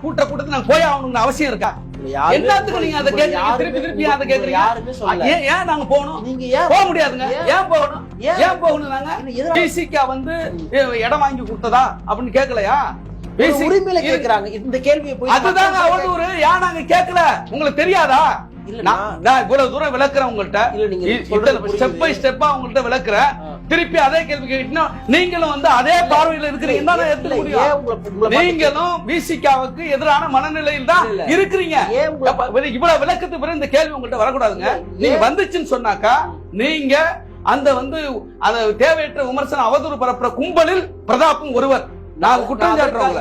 கூட்டத்தை நாங்க போய் ஆகணும்னு அவசியம் இருக்கா? எல்லாத்துக்கும் நீங்க அதை கேட்கறீங்க, திருப்பி அதை கேட்கறீங்க. ஏன் நாங்க போகணும்? நீங்க போக முடியாதுங்க. ஏன் போகணும்? ஏன் போகணும்? நாங்க பிசிகா வந்து இடம் வாங்கி கொடுத்ததா அப்படின்னு கேட்கலையா? உரிமையில கேக்குறாங்க இந்த கேள்வியை போய். அதுதாங்க அவதூறு. ஏன் நாங்க கேட்கல? உங்களுக்கு தெரியாதா? நான் இவ்வளவு தூரம் விளக்குறேன் உங்கள்கிட்ட, ஸ்டெப் பை ஸ்டெப்பா உங்கள்கிட்ட விளக்குறேன். திருப்பி அதே கேள்வி கேட்டீங்கன்னா நீங்களும் வந்து அதே பார்வையில இருக்கிறீங்க. நீங்களும் பிசிகாவுக்கு எதிரான மனநிலையில் தான் இருக்கிறீங்க. இவ்வளவு விளக்கத்துக்கு பிறகு இந்த கேள்வி உங்கள்கிட்ட வரக்கூடாதுங்க. நீங்க வந்துச்சுன்னு சொன்னாக்கா நீங்க அந்த வந்து அந்த தேவையற்ற விமர்சனம் அவதூறு பரப்புற கும்பலில் பிரதாப்பும் ஒருவர். நான் குற்றம் சாட்டுறவங்க.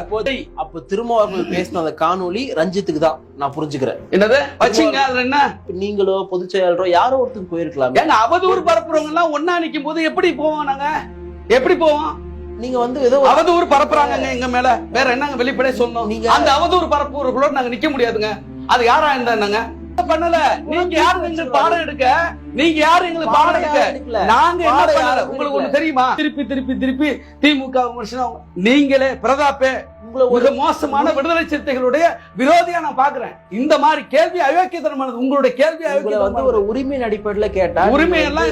அப்ப திருமாவர்கள் பேசின அந்த காணொலி ரஞ்சித்துக்கு தான் நான் புரிஞ்சுக்கிறேன். என்னது வச்சிங்க? அதுல என்ன? நீங்களோ பொதுச் செயலாளரோ யாரோ ஒருத்தருக்கு போயிருக்கலாம். ஏங்க அவதூறு பரப்புறவங்க எல்லாம் ஒன்னா நிக்கும் போது எப்படி போவோம்? நாங்க எப்படி போவோம்? நீங்க வந்து ஏதோ அவதூறு பரப்புறாங்க எங்க மேல, வேற என்னங்க வெளிப்படையா சொல்லணும்? நீங்க அந்த அவதூறு பரப்புறவங்களோட நாங்க நிக்க முடியாதுங்க. அது யாரா இருந்தா என்னங்க பண்ணல? நீங்க யாரு எங்களுக்கு பாடம் எடுக்க? நீங்க யாரு எங்களுக்கு பாடம் எடுக்க? நாங்க என்ன பண்ணல? உங்களுக்கு ஒண்ணு தெரியுமா? திருப்பி திருப்பி திருப்பி திமுக விமர்சனம். நீங்களே பிரதாப்பே மிக மோசமான விடுதலை சிறுத்தைகளுடைய விரோதியா நான் பாக்குறேன். இந்த மாதிரி கேள்வி அயோக்கியத்தனமானது. உங்களுடைய கேள்வி வந்து ஒரு உரிமையின் அடிப்படையில கேட்டா, உரிமை எல்லாம்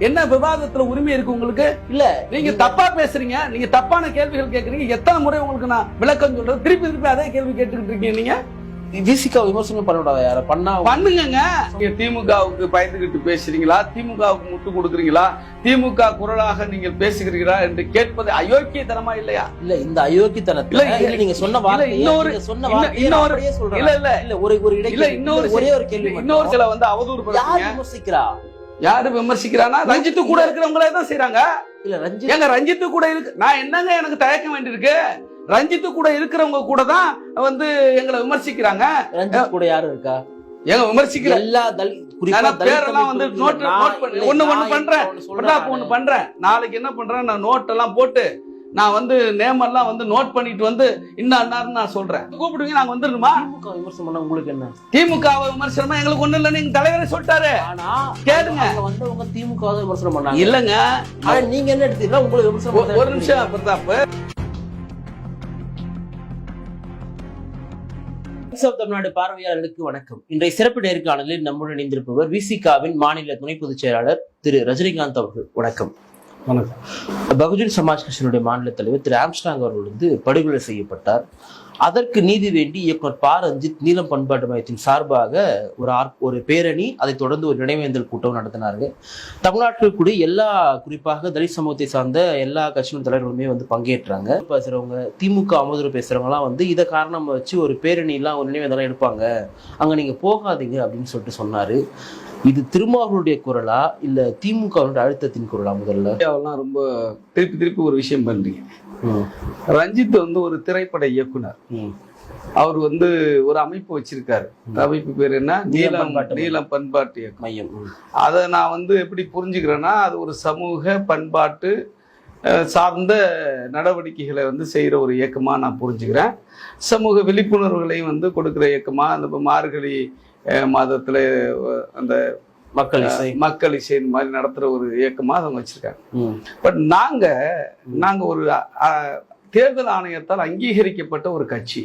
என்ன விவாதத்துல உரிமை இருக்கு உங்களுக்கு? இல்ல, நீங்க தப்பா பேசுறீங்க. நீங்க தப்பான கேள்விகள் கேட்கறீங்க. எத்தனை முறை உங்களுக்கு நான் விளக்கம் சொல்றது? திருப்பி திருப்பி அதே கேள்வி கேட்டுக்கிட்டு இருக்கீங்க. நீங்க விசிகா விமர்சனம் பண்ணக்கூடாது. யார பண்ணா பண்ணுங்க. திமுகவுக்கு பயந்துகிட்டு பேசுறீங்களா? திமுகவுக்கு முட்டு கொடுக்குறீங்களா? திமுக குரலாக நீங்கள் பேசுகிறீர்களா என்று கேட்பது அயோக்கியத்தனமா இல்லையா? இல்ல, இந்த அயோக்கியத்தனத்துல நீங்க சொன்ன வார்த்தை இன்னொரு இல்ல இல்ல இல்ல ஒரு ஒரே ஒரு கேள்வி. இன்னொரு சில வந்து அவதூறு விமர்சிக்கிறா. யாரு விமர்சிக்கிறானா? ரஞ்சித்து கூட இருக்கிறவங்களே தான் செய்யறாங்க. இல்ல ரஞ்சித், எங்க ரஞ்சித்து கூட இருக்கு. நான் என்னங்க எனக்கு தயக்கம் வேண்டியிருக்கு? ரஞ்சித்து கூட இருக்கிறவங்க கூட தான் வந்து எங்களை விமர்சிக்கிறாங்க. ரஞ்சித் கூட யாரு இருக்கா? எங்க விமர்சிக்கிற எல்லா பேரெல்லாம் வந்து நோட் ஒண்ணு பண்றேன். நாளைக்கு என்ன பண்றேன், நான் நோட் எல்லாம் போட்டு நான் வந்து நேம் எல்லாம் வந்து நோட் பண்ணிட்டு வந்து இன்னும் நான் சொல்றேன். கூப்பிடுவீங்க, நாங்க வந்துருமா? திமுக விமர்சனம் பண்ண உங்களுக்கு என்ன? திமுக விமர்சனமா எங்களுக்கு ஒண்ணு இல்ல. நீங்க தலைவரே சொல்லிட்டாரு. ஆனா கேளுங்க, வந்தவங்க திமுக விமர்சனம் பண்ணாங்க. இல்லங்க, நீங்க என்ன எடுத்தீங்கன்னா உங்களுக்கு விமர்சனம். ஒரு நிமிஷம் பிரதாப். தமிழ்நாடு பார்வையாளர்களுக்கு வணக்கம். இன்றைய சிறப்பு நேர்காணலில் நம்முடன் இணைந்திருப்பவர் விசிகாவின் மாநில துணை பொதுச் செயலாளர் திரு ரஜினிகாந்த் அவர்கள். வணக்கம். வணக்கம். பகுஜன் சமாஜ் கட்சியினுடைய மாநில தலைவர் திரு ஆம்ஸ்ட்ராங் அவர்கள் வந்து படுகொலை செய்யப்பட்டார். அதற்கு நீதி வேண்டி இயக்குனர் ப. ரஞ்சித் நீலம் பண்பாட்டு மையத்தின் சார்பாக ஒரு பேரணி, அதை தொடர்ந்து ஒரு நினைவேந்தல் கூட்டம் நடத்தினார்கள். தமிழ்நாட்டில் கூட எல்லா, குறிப்பாக தலித் சமூகத்தை சார்ந்த எல்லா கட்சியின் தலைவர்களுமே வந்து பங்கேற்றாங்க. பேசுறவங்க, திமுக அவதூறு பேசுறவங்கலாம் வந்து இதை காரணம் வச்சு ஒரு பேரணிலாம் ஒரு நினைவேந்தலாம் எடுப்பாங்க, அங்க நீங்க போகாதீங்க அப்படின்னு சொல்லிட்டு சொன்னாரு. இது திருமாவர்களுடைய குரலா இல்ல திமுக அழுத்தத்தின் குரலா? முதல்ல ரொம்ப திருப்பி ஒரு விஷயம் பண்றீங்க. ரஞ்சித் வந்து ஒரு திரைப்பட இயக்குனர். அவர் வந்து ஒரு அமைப்பு வச்சிருக்காரு. அமைப்பு பேர் என்ன? நீலம் பண்பாட்டு மையம். அதை நான் வந்து எப்படி புரிஞ்சுக்கிறேன்னா, அது ஒரு சமூக பண்பாட்டு சார்ந்த நடவடிக்கைகளை வந்து செய்யற ஒரு இயக்கமா நான் புரிஞ்சுக்கிறேன். சமூக விழிப்புணர்வுகளையும் வந்து கொடுக்கிற இயக்கமா, அந்த மார்கழி மாதத்துல அந்த மக்கள் இசை இந்த மாதிரி நடத்துற ஒரு இயக்கமா அவங்க வச்சிருக்காங்க. பட் நாங்க ஒரு தேர்தல் ஆணையத்தால் அங்கீகரிக்கப்பட்ட ஒரு கட்சி.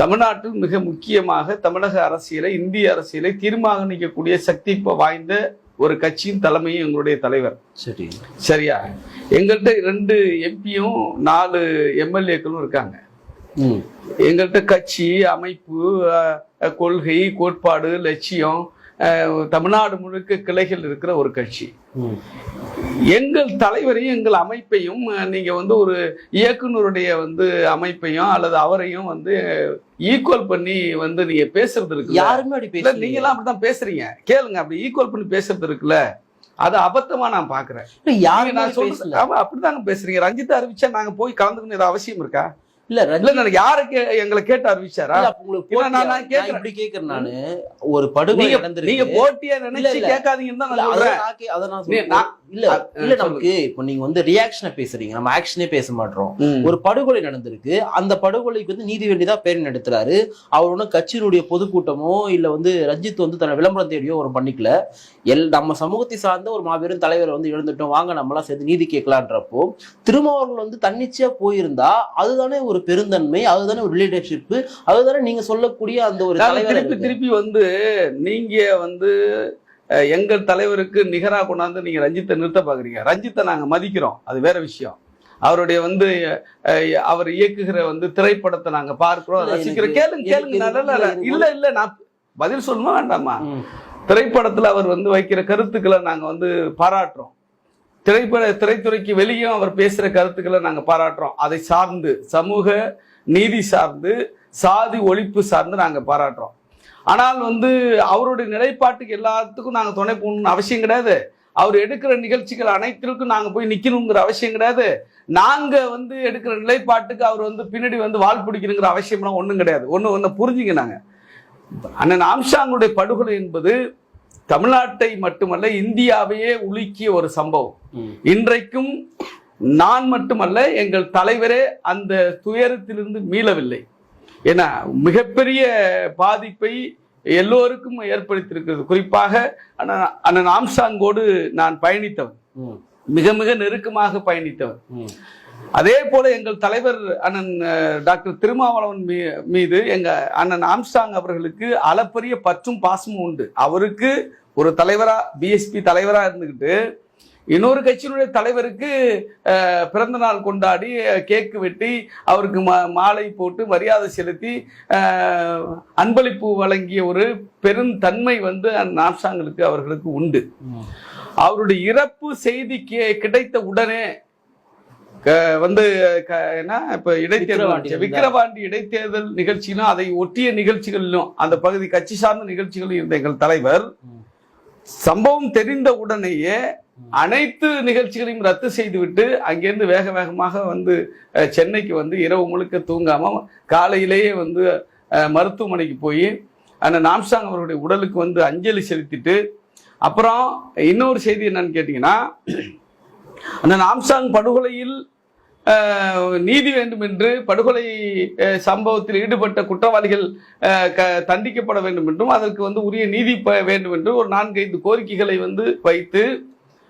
தமிழ்நாட்டில் மிக முக்கியமாக தமிழக அரசியலை, இந்திய அரசியலை தீர்மானிக்கக்கூடிய சக்தி வாய்ந்த ஒரு கட்சியின் தலைமையும் எங்களுடைய தலைவர். சரியா? எங்கள்கிட்ட 2 எம்பியும் 4 எம்எல்ஏக்களும் இருக்காங்க. எங்கள்கிட்ட கட்சி, அமைப்பு, கொள்கை, கோட்பாடு, லட்சியம், தமிழ்நாடு முழுக்க கிளைகள் இருக்கிற ஒரு கட்சி. எங்கள் தலைவரையும் எங்கள் அமைப்பையும் நீங்க வந்து ஒரு இயக்குனருடைய வந்து அமைப்பையும் அல்லது அவரையும் வந்து ஈக்குவல் பண்ணி வந்து நீங்க பேசுறது இருக்கு. யாருமே நீங்க எல்லாம் அப்படிதான் பேசுறீங்க. கேளுங்க, அப்படி ஈக்குவல் பண்ணி பேசுறது இருக்குல்ல, அது அபத்தமா நான் பாக்குறேன். அப்படிதாங்க பேசுறீங்க. ரஞ்சித் அறிவிச்சா நாங்க போய் கலந்துக்கணும் ஏதாவது அவசியம் இருக்கா? இல்ல, யாருக்கு எங்களை கேட்டு அறிவிச்சாரா? ஒரு படுகொலை நீங்க போட்டியா நினைச்சு கேட்காதீங்கன்னு தான் நான் சொல்றேன். இல்ல இல்ல நமக்கு இப்ப நீங்க வந்து ரியாக்ஷனை பேசுறீங்க, நம்ம ஆக்ஷனே பேச மாட்டோம். ஒரு படுகொலை நடந்திருக்கு, அந்த படுகொலைக்கு வந்து நீதி வேண்டிதான் பேர் நடத்துறாரு. அவர் ஒன்றும் கட்சியினுடைய பொதுக்கூட்டமோ இல்ல வந்து ரஞ்சித் வந்து தன்னை விளம்பரம் தேடியோ ஒரு பண்ணிக்கல. நம்ம சமூகத்தை சார்ந்த ஒரு மாபெரும் தலைவரை வந்து இழந்துட்டோம், வாங்க நம்மளாம் சேர்ந்து நீதி கேட்கலான்றப்போ திருமாவர்கள் வந்து தன்னிச்சையா போயிருந்தா அதுதானே ஒரு பெருந்தன்மை, அதுதானே ஒரு லீடர்ஷிப், அதுதானே நீங்க சொல்லக்கூடிய அந்த ஒரு தலைவர். திருப்பி வந்து நீங்க வந்து எங்கள் தலைவருக்கு நிகரா கொண்டாந்து நீங்க ரஞ்சித்தை நிறுத்த பாக்குறீங்க. ரஞ்சித்தை நாங்க மதிக்கிறோம், அது வேற விஷயம். அவருடைய வந்து அவர் இயக்குகிற வந்து திரைப்படத்தை நாங்க பார்க்கிறோம், ரசிக்கிறோம். கேளுங்க. இல்ல நான் பதில் சொல்லணுமா வேண்டாமா? திரைப்படத்துல அவர் வந்து வைக்கிற கருத்துக்களை நாங்க வந்து பாராட்டுறோம். திரைத்துறைக்கு வெளியும் அவர் பேசுற கருத்துக்களை நாங்க பாராட்டுறோம். அதை சார்ந்து சமூக நீதி சார்ந்து சாதி ஒழிப்பு சார்ந்து நாங்க பாராட்டுறோம். ஆனால் வந்து அவருடைய நிலைப்பாட்டுக்கு எல்லாத்துக்கும் நாங்க துணை போகணும்னு அவசியம் கிடையாது. அவர் எடுக்கிற நிகழ்ச்சிகள் அனைத்திற்கும் நாங்க போய் நிக்கணுங்கிற அவசியம் கிடையாது. நாங்க வந்து எடுக்கிற நிலைப்பாட்டுக்கு அவர் வந்து பின்னாடி வந்து வால் பிடிக்கணுங்கிற அவசியம்லாம் ஒண்ணும் கிடையாது. ஒண்ணு புரிஞ்சுங்க. நாங்க அண்ணன் ஆம்ஸ்ட்ராங்குடைய படுகொலை என்பது தமிழ்நாட்டை மட்டுமல்ல இந்தியாவையே உலுக்கிய ஒரு சம்பவம். இன்றைக்கும் நான் மட்டுமல்ல எங்கள் தலைவரே அந்த துயரத்திலிருந்து மீளவில்லை. ஏன்னா மிகப்பெரிய பாதிப்பை எல்லோருக்கும் ஏற்படுத்தியிருக்கிறது. குறிப்பாக அண்ணன் ஆம்ஸ்ட்ராங்கோடு நான் பயணித்தவன், மிக மிக நெருக்கமாக பயணித்தவன். அதே போல எங்கள் தலைவர் அண்ணன் டாக்டர் திருமாவளவன் மீது எங்க அண்ணன் ஆம்ஸ்ட்ராங் அவர்களுக்கு அளப்பரிய பற்றும் பாசமும் உண்டு. அவருக்கு ஒரு தலைவரா, பிஎஸ்பி தலைவரா இருந்துகிட்டு இன்னொரு கட்சியினுடைய தலைவருக்கு பிறந்த நாள் கொண்டாடி கேக்கு வெட்டி அவருக்கு மாலை போட்டு மரியாதை செலுத்தி அன்பளிப்பு வழங்கிய ஒரு பெருந்தன்மை வந்து ஆம்ஸ்ட்ராங்களுக்கு அவர்களுக்கு உண்டு. அவருடைய இறப்பு செய்தி கிடைத்த உடனே வந்து என்ன இப்ப இடைத்தேர்தல் விக்கிரவாண்டி இடைத்தேர்தல் நிகழ்ச்சியிலும் அதை ஒட்டிய நிகழ்ச்சிகளிலும் அந்த பகுதி கட்சி சார்ந்த நிகழ்ச்சிகளிலும் இருந்த எங்கள் தலைவர் சம்பவம் தெரிந்த உடனேயே அனைத்து நிகழ்ச்சிகளையும் ரத்து செய்துவிட்டு அங்கிருந்து வேக வேகமாக வந்து சென்னைக்கு வந்து இரவு முழுக்க தூங்காம காலையிலேயே வந்து மருத்துவமனைக்கு போய் அந்த ஆம்ஸ்ட்ராங் அவருடைய உடலுக்கு வந்து அஞ்சலி செலுத்திட்டு, அப்புறம் இன்னொரு செய்தி என்னன்னு கேட்டீங்கன்னா, அந்த ஆம்ஸ்ட்ராங் படுகொலையில் நீதி வேண்டும் என்று, படுகொலை சம்பவத்தில் ஈடுபட்ட குற்றவாளிகள் தண்டிக்கப்பட வேண்டும் என்றும் அதற்கு வந்து உரிய நீதி வேண்டும் என்று ஒரு 4-5 கோரிக்கைகளை வந்து வைத்து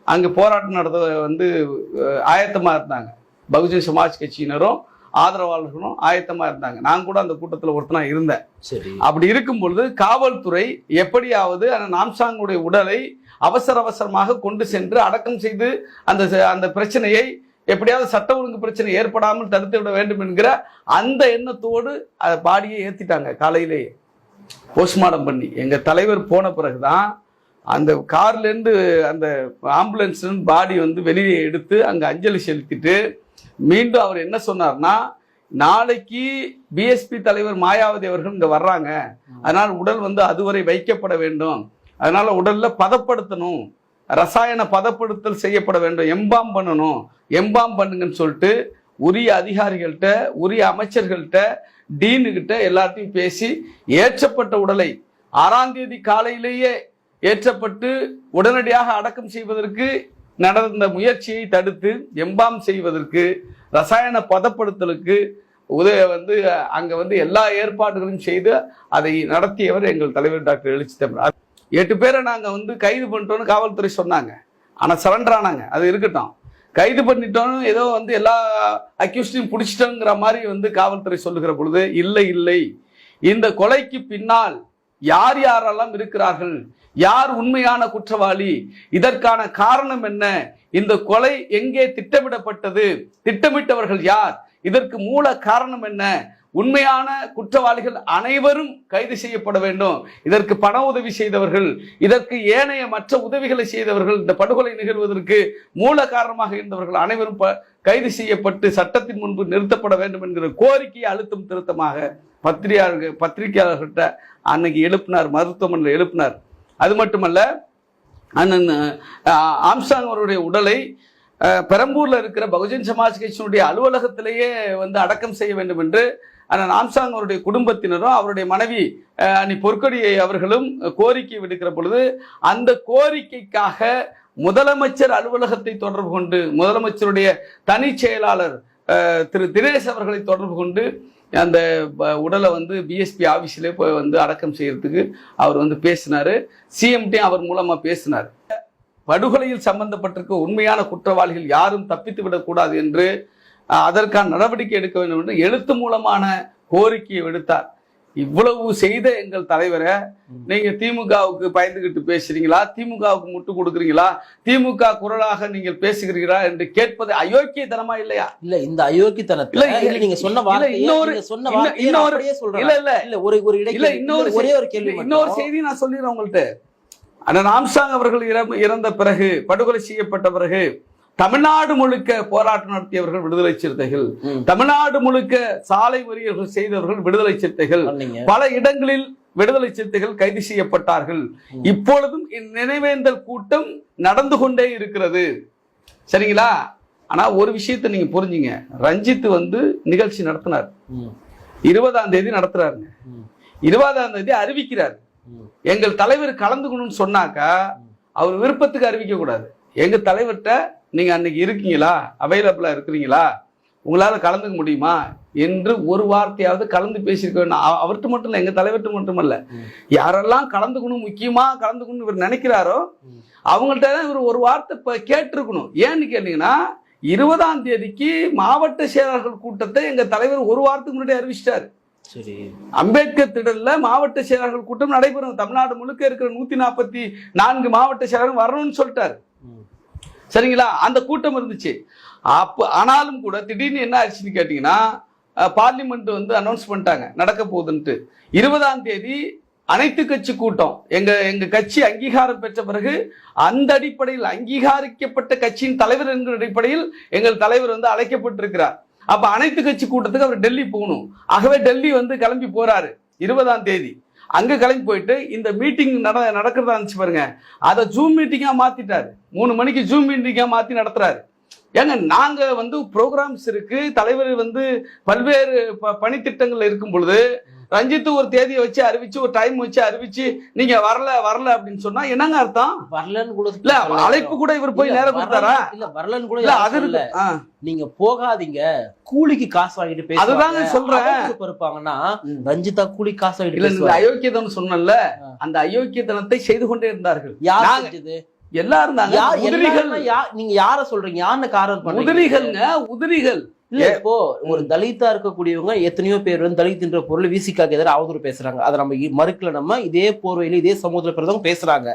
அங்கு போராட்டம் நடத்த வந்து ஆயத்தமா இருந்தாங்க. பகுஜன் சமாஜ் கட்சியினரும் ஆதரவாளர்களும் ஆயத்தமா இருந்தாங்க. நான் கூட அந்த கூட்டத்தில் ஒருத்தனா இருந்தேன். அப்படி இருக்கும் பொழுது காவல்துறை எப்படியாவது அந்த ஆம்ஸ்ட்ராங்குடைய உடலை அவசரமாக கொண்டு சென்று அடக்கம் செய்து அந்த பிரச்சனையை எப்படியாவது சட்ட ஒழுங்கு பிரச்சனை ஏற்படாமல் தடுத்து விட வேண்டும் என்கிற அந்த எண்ணத்தோடு பாடியை ஏத்திட்டாங்க. காலையிலேயே போஸ்ட்மார்ட்டம் பண்ணி எங்க தலைவர் போன பிறகுதான் அந்த கார்ல இருந்து அந்த ஆம்புலன்ஸ் பாடி வந்து வெளியே எடுத்து அங்க அஞ்சலி செலுத்திட்டு மீண்டும் அவர் என்ன சொன்னார்னா, நாளைக்கு பிஎஸ்பி தலைவர் மாயாவதி அவர்கள் இங்க வர்றாங்க, அதனால உடல் வந்து அதுவரை வைக்கப்பட வேண்டும், அதனால உடல்ல பதப்படுத்தணும், ரசாயன பதப்படுத்தல் செய்யப்பட வேண்டும், எம்பாம் பண்ணணும், எம்பாம் பண்ணுங்கன்னு சொல்லிட்டு உரிய அதிகாரிகள்கிட்ட உரிய அமைச்சர்கள்ட்ட டீனுகிட்ட எல்லாத்தையும் பேசி ஏற்றப்பட்ட உடலை 6ஆம் தேதி காலையிலேயே ஏற்றப்பட்டு உடனடியாக அடக்கம் செய்வதற்கு நடந்த முயற்சியை தடுத்து எம்பாம் செய்வதற்கு ரசாயன பதப்படுத்தலுக்கு வந்து அங்க வந்து எல்லா ஏற்பாடுகளையும் செய்து அதை நடத்தியவர் எங்கள் தலைவர் டாக்டர் எழுச்சி தமிழ். 8 பேரை நாங்க வந்து கைது பண்ணிட்டோம்னு காவல்துறை சொன்னாங்க. ஆனா சரண்டர் ஆனாங்க. அது இருக்கட்டும், கைது பண்ணிட்டோம் ஏதோ வந்து எல்லா அக்யூஸ்டையும் பிடிச்சிட்டோங்கிற மாதிரி வந்து காவல்துறை சொல்லுகிற பொழுது இல்லை, இந்த கொலைக்கு பின்னால் யார் யாரெல்லாம் இருக்கிறார்கள், யார் உண்மையான குற்றவாளி, இதற்கான காரணம் என்ன, இந்த கொலை எங்கே திட்டமிடப்பட்டது, திட்டமிட்டவர்கள் யார், இதற்கு மூல காரணம் என்ன, உண்மையான குற்றவாளிகள் அனைவரும் கைது செய்யப்பட வேண்டும், இதற்கு பண உதவி செய்தவர்கள், இதற்கு ஏனைய மற்ற உதவிகளை செய்தவர்கள், இந்த படுகொலை நிகழ்வதற்கு மூல காரணமாக இருந்தவர்கள் அனைவரும் கைது செய்யப்பட்டு சட்டத்தின் முன்பு நிறுத்தப்பட வேண்டும் என்கிற கோரிக்கையை அழுத்தம் திருத்தமாக பத்திரிகையாளர்கிட்ட அன்னைக்கு எழுப்பினார், மருத்துவமனையில் எழுப்பினார். அது மட்டுமல்ல, அண்ணன் ஆம்ஸ்ட்ராங் அவருடைய உடலை பெரம்பூர்ல இருக்கிற பகுஜன் சமாஜ் கட்சியினுடைய அலுவலகத்திலேயே வந்து அடக்கம் செய்ய வேண்டும் என்று அண்ணன் ஆம்ஸ்ட்ராங் அவருடைய குடும்பத்தினரும் அவருடைய மனைவி அன்னி பொற்கொடி அவர்களும் கோரிக்கை விடுக்கிற பொழுது அந்த கோரிக்கைக்காக முதலமைச்சர் அலுவலகத்தை தொடர்பு கொண்டு முதலமைச்சருடைய தனி செயலாளர் திரு தினேஷ் அவர்களை தொடர்பு கொண்டு அந்த உடலை வந்து பிஎஸ்பி ஆபீஸ்ல போய் வந்து அடக்கம் செய்யறதுக்கு அவர் வந்து பேசினாரு. சிஎம்டி அவர் மூலமா பேசினார். படுகொலையில் சம்பந்தப்பட்டிருக்க உண்மையான குற்றவாளிகள் யாரும் தப்பித்து விடக்கூடாது என்று அதற்கான நடவடிக்கை எடுக்க வேண்டும் என்று எழுத்து மூலமான கோரிக்கையை விடுத்தார். இவ்வளவு செய்த எங்கள் தலைவரை நீங்க திமுகவுக்கு பயந்துகிட்டு பேசுறீங்களா, திமுகவுக்கு முட்டு கொடுக்குறீங்களா, திமுக குரலாக நீங்கள் பேசுகிறீர்களா என்று கேட்பது அயோக்கியத்தனமா இல்லையா? இல்ல இந்த அயோக்கியத்தனத்துல நீங்க சொன்ன ஒரே ஒரு கேள்வி, இன்னொரு செய்தி நான் சொல்லிடுறேன் உங்கள்கிட்ட. அண்ணன் ஆம்ஸ்ட்ராங் அவர்கள் இறந்த பிறகு, படுகொலை செய்யப்பட்ட பிறகு தமிழ்நாடு முழுக்க போராட்டம் நடத்தியவர்கள் விடுதலை சிறுத்தைகள், தமிழ்நாடு முழுக்க சாலை மறியல்கள் செய்தவர்கள் விடுதலை சிறுத்தைகள், பல இடங்களில் விடுதலை சிறுத்தைகள் கைது செய்யப்பட்டார்கள். இப்பொழுதும் நினைவேந்தல் கூட்டம் நடந்து கொண்டே இருக்கிறது. சரிங்களா? ஆனா ஒரு விஷயத்தை நீங்க புரிஞ்சுங்க. ரஞ்சித் வந்து நிகழ்ச்சி நடத்தினார். 20ஆம் தேதி நடத்துறாருங்க. 20ஆம் தேதி அறிவிக்கிறார். எங்கள் தலைவர் கலந்துக்கணும்னு சொன்னாக்கா அவர் விருப்பத்துக்கு அறிவிக்க கூடாது. எங்க தலைவர்கிட்ட நீங்க அன்னைக்கு இருக்கீங்களா, அவைலபிளா இருக்கிறீங்களா, உங்களால கலந்துக்க முடியுமா என்று ஒரு வார்த்தையாவது கலந்து பேசியிருக்க வேண்டும். அவர்கிட்ட மட்டும் இல்ல, எங்க தலைவர்கிட்ட மட்டுமல்ல, யாரெல்லாம் கலந்துக்கணும் முக்கியமா கலந்துக்கணும் இவர் நினைக்கிறாரோ அவங்கள்ட்ட இவர் ஒரு வார்த்தை கேட்டிருக்கணும். ஏன்னு கேட்டீங்கன்னா 20ஆம் தேதிக்கு மாவட்ட செயலாளர்கள் கூட்டத்தை எங்க தலைவர் ஒரு வாரத்துக்கு முன்னாடி அறிவிச்சிட்டாரு. சரி, அம்பேத்கர் திடல்ல மாவட்ட செயலாளர்கள் கூட்டம் நடைபெறும். தமிழ்நாடு முழுக்க இருக்கிற 144 மாவட்ட செயலாளர்கள் வரணும்னு சொல்லிட்டாரு. சரிங்களா? அந்த கூட்டம் இருந்துச்சு. ஆனாலும் கூட திடீர்னு என்ன ஆச்சுன்னு கேட்டீங்கன்னா பார்லிமெண்ட் வந்து அனௌன்ஸ் பண்ணிட்டாங்க நடக்க போகுதுன்ட்டு. 20ஆம் தேதி அனைத்து கட்சி கூட்டம் எங்க கட்சி அங்கீகாரம் பெற்ற பிறகு அந்த அடிப்படையில் அங்கீகரிக்கப்பட்ட கட்சியின் தலைவர் என்கிற அடிப்படையில் எங்கள் தலைவர் வந்து அழைக்கப்பட்டிருக்கிறார். அப்ப அனைத்து கட்சி கூட்டத்துக்கு அவர் டெல்லி போகணும். ஆகவே டெல்லி வந்து கிளம்பி போறாரு 20ஆம் தேதி. அங்க கிளம்பி போயிட்டு இந்த மீட்டிங் நடக்கிறதா இருந்துச்சு பாருங்க, அதை ஜூம் மீட்டிங்கா மாத்திட்டாரு. 3 மணிக்கு ஜூம் மீட்டிங்கா மாத்தி நடத்துறாரு. ஏங்க நாங்க வந்து ப்ரோக்ராம்ஸ் இருக்கு, தலைவர் வந்து பல்வேறு பணித்திட்டங்கள் இருக்கும் பொழுது ரஞ்சித் ஒரு தேதியை வச்சு அறிவிச்சு ஒரு டைம் வச்சு அறிவிச்சு நீங்க வரல அப்படின்னு சொன்னா என்னங்க அர்த்தம்? வரலன்னு கூட இல்ல, அழைப்பு கூட இவர் போய் நேரம் கொடுத்தாரா? இல்ல வரலன்னு கூட அது இல்ல. நீங்க போகாதீங்க, கூலிக்கு காசு வாங்கிட்டு பேச, அதுதாங்க சொல்றேன். இருப்பாங்கன்னா ரஞ்சிதா கூலி காசு வாங்கிட்டு இல்ல, அயோக்கியத்தனம் சொன்னல, அந்த அயோக்கியத்தனத்தை செய்து கொண்டே இருந்தார்கள். யார் செஞ்சது? எல்லாரும் தாங்க. உதிரிகள். நீங்க யார சொல்றீங்க? யாருன்னு காரணம் உதிரிகள்ங்க, உதிரிகள். இல்ல இப்போ ஒரு தலித்தா இருக்கக்கூடியவங்க எத்தனையோ பேர் வந்து தலித்ன்ற பொருள் விசிக்காக எதிராக அவதூறு பேசுறாங்க. அதை நம்ம மறுக்கல. நம்ம இதே போர்வையில இதே சமூகத்துல பிறந்தவங்க பேசுறாங்க.